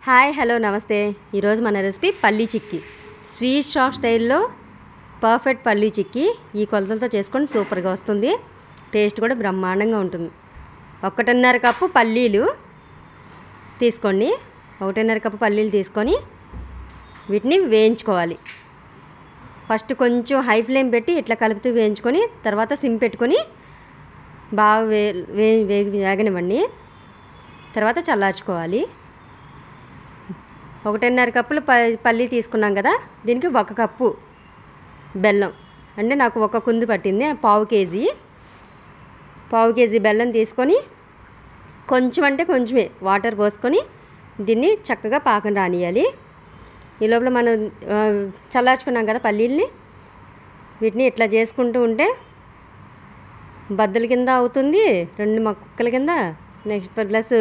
Hi hello నమస్తే. ఈరోజు మన రెసిపీ పల్లీ చిక్కీ. స్వీట్ షాప్ స్టైల్లో పర్ఫెక్ట్ పల్లీ చిక్కీ ఈ కొలతలతో చేసుకొని సూపర్గా వస్తుంది. టేస్ట్ కూడా బ్రహ్మాండంగా ఉంటుంది. 1.5 కప్పు పల్లీలు తీసుకోండి. 1.5 కప్పు పల్లీలు తీసుకొని వీటిని వేయించుకోవాలి. ఫస్ట్ కొంచెం హై ఫ్లేమ్ పెట్టి ఇట్లా కలుపుతూ వేయించుకొని తర్వాత సిమ్ పెట్టుకొని బాగా వేగనివ్వండి. తర్వాత చల్లార్చుకోవాలి. 1.5 కప్పులు పల్లి తీసుకున్నాం కదా, దీనికి 1 కప్పు బెల్లం, అంటే నాకు 1 కుందు పట్టింది, పావు కేజీ బెల్లం తీసుకొని కొంచెం అంటే కొంచెమే వాటర్ పోసుకొని దీన్ని చక్కగా పాకం రానియాలి. ఈ లోపల మనం చల్లార్చుకున్నాం కదా పల్లీల్ని, వీటిని ఇట్లా చేసుకుంటూ ఉంటే బద్దల కింద అవుతుంది, 2 ముక్కల కింద. నెక్స్ట్ ప్లస్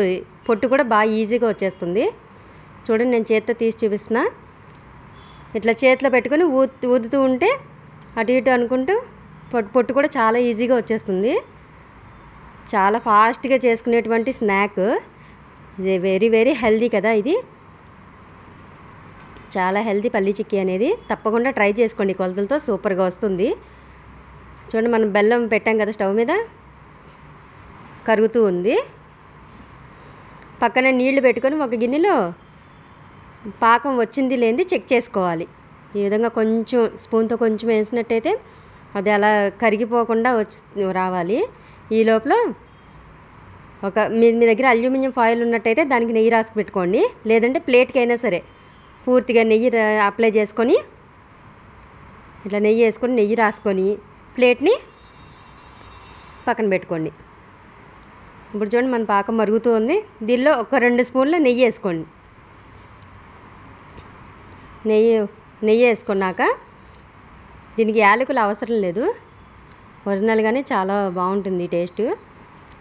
పొట్టు కూడా బాగా ఈజీగా వచ్చేస్తుంది. చూడండి, నేను చేతితో తీసి చూపిస్తున్నా. ఇట్లా చేతిలో పెట్టుకొని ఊదుతూ ఉంటే అటు ఇటు అనుకుంటూ పొట్టు కూడా చాలా ఈజీగా వచ్చేస్తుంది. చాలా ఫాస్ట్గా చేసుకునేటువంటి స్నాక్. ఇది వెరీ వెరీ హెల్దీ కదా, ఇది చాలా హెల్దీ పల్లీ చిక్కీ అనేది. తప్పకుండా ట్రై చేసుకోండి, కొలతలతో సూపర్గా వస్తుంది. చూడండి, మనం బెల్లం పెట్టాం కదా స్టవ్ మీద, కరుగుతూ ఉంది. పక్కన నీళ్లు పెట్టుకొని ఒక గిన్నెలో పాకం వచ్చింది లేనిది చెక్ చేసుకోవాలి. ఈ విధంగా కొంచెం స్పూన్తో కొంచెం వేసినట్టయితే అది అలా కరిగిపోకుండా రావాలి. ఈ లోపల మీ దగ్గర అల్యూమినియం ఫాయిల్ ఉన్నట్టయితే దానికి నెయ్యి రాసి పెట్టుకోండి, లేదంటే ప్లేట్కి అయినా సరే పూర్తిగా నెయ్యి అప్లై చేసుకొని ఇట్లా నెయ్యి రాసుకొని ప్లేట్ని పక్కన పెట్టుకోండి. ఇప్పుడు చూడండి, మన పాకం మరుగుతూ ఉంది. దీనిలో ఒక 2 స్పూన్ల నెయ్యి వేసుకోండి. నెయ్యి వేసుకున్నాక దీనికి యాలకులు అవసరం లేదు, ఒరిజినల్గానే చాలా బాగుంటుంది టేస్ట్.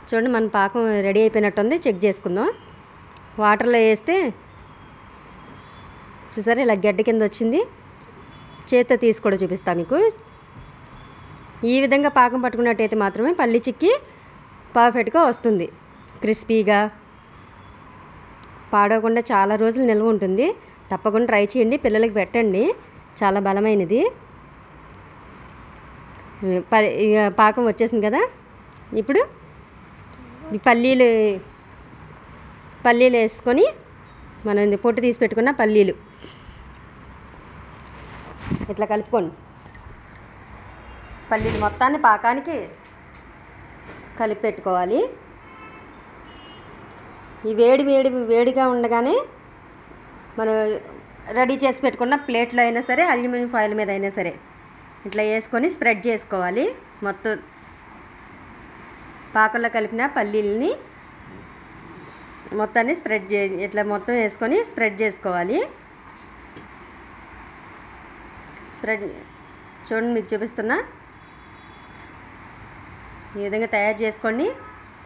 చూడండి, మన పాకం రెడీ అయిపోయినట్టుంది. చెక్ చేసుకుందాం. వాటర్లో వేస్తే చూసారా ఇలా గడ్డ కింద వచ్చింది. చేత్తో తీసి కూడా చూపిస్తాను మీకు. ఈ విధంగా పాకం పట్టుకున్నట్టయితే మాత్రమే పల్లీ చిక్కీ పర్ఫెక్ట్గా వస్తుంది. క్రిస్పీగా పాడవకుండా చాలా రోజులు నిల్వ ఉంటుంది. తప్పకుండా ట్రై చేయండి, పిల్లలకి పెట్టండి, చాలా బలమైనది. పాకం వచ్చేసింది కదా, ఇప్పుడు ఈ పల్లీలు వేసుకొని మనం పొట్టు తీసి పెట్టుకున్న పల్లీలు ఇట్లా కలుపుకోండి. పల్లీలు మొత్తాన్ని పాకానికి కలిపి పెట్టుకోవాలి. ఈ వేడిగా ఉండగానే మనం రెడీ చేసి పెట్టుకున్న ప్లేట్లో అయినా సరే, అల్యూమినియం ఫాయిల్ మీద అయినా సరే ఇట్లా వేసుకొని స్ప్రెడ్ చేసుకోవాలి. మొత్తం పాకంలో కలిపిన పల్లీలని మొత్తాన్ని ఇట్లా మొత్తం వేసుకొని స్ప్రెడ్ చేసుకోవాలి. చూడండి, మీకు చూపిస్తున్నా. ఈ విధంగా తయారు చేసుకోండి.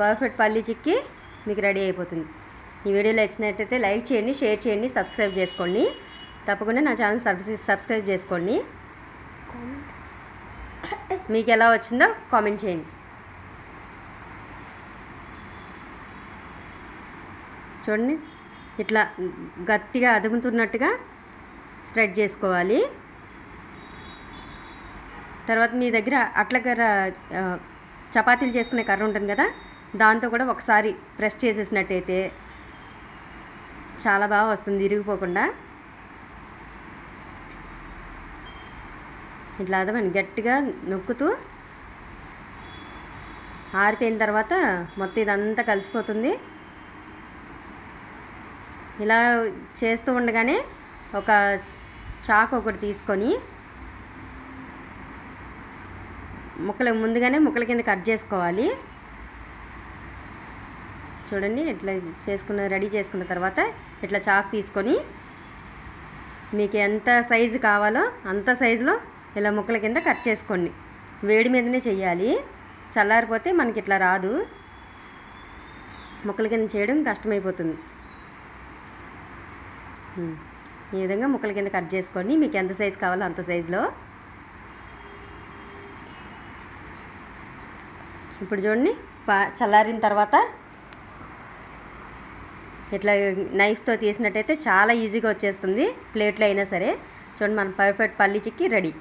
పర్ఫెక్ట్ పల్లీ చిక్కీ మీకు రెడీ అయిపోతుంది. ఈ వీడియోలో నచ్చినట్టయితే లైక్ చేయండి, షేర్ చేయండి, సబ్స్క్రైబ్ చేసుకోండి. తప్పకుండా నా ఛానల్ సబ్స్క్రైబ్ చేసుకోండి. మీకు ఎలా వచ్చిందో కామెంట్ చేయండి. చూడండి, ఇట్లా గట్టిగా అదుముతున్నట్టుగా స్ప్రెడ్ చేసుకోవాలి. తర్వాత మీ దగ్గర చపాతీలు చేసుకునే కర్ర ఉంటుంది కదా, దాంతో కూడా ఒకసారి ప్రెస్ చేసేసినట్టయితే చాలా బాగా వస్తుంది, ఇరిగిపోకుండా. ఇట్లా అదమని గట్టిగా నొక్కుతూ ఆరిపోయిన తర్వాత మొత్తం ఇదంతా కలిసిపోతుంది. ఇలా చేస్తూ ఉండగానే ఒక చాకు ఒకటి తీసుకొని ముక్కల కింద కట్ చేసుకోవాలి. చూడండి, ఇట్లా రెడీ చేసుకున్న తర్వాత ఇట్లా చాకు తీసుకొని మీకు ఎంత సైజు కావాలో అంత సైజులో ఇలా ముక్కల కింద కట్ చేసుకోండి. వేడి మీదనే చెయ్యాలి, చల్లారిపోతే మనకి ఇట్లా రాదు. ముక్కల కింద చేయడం కష్టమైపోతుంది. ఈ విధంగా ముక్కల కింద కట్ చేసుకోండి, మీకు ఎంత సైజు కావాలో అంత సైజులో. ఇప్పుడు చూడండి, చల్లారిన తర్వాత ఇట్లా నైఫ్తో తీసినట్టయితే చాలా ఈజీగా వచ్చేస్తుంది, ప్లేట్లో అయినా సరే. చూడండి మన పర్ఫెక్ట్ పల్లి చిక్కీ రెడీ.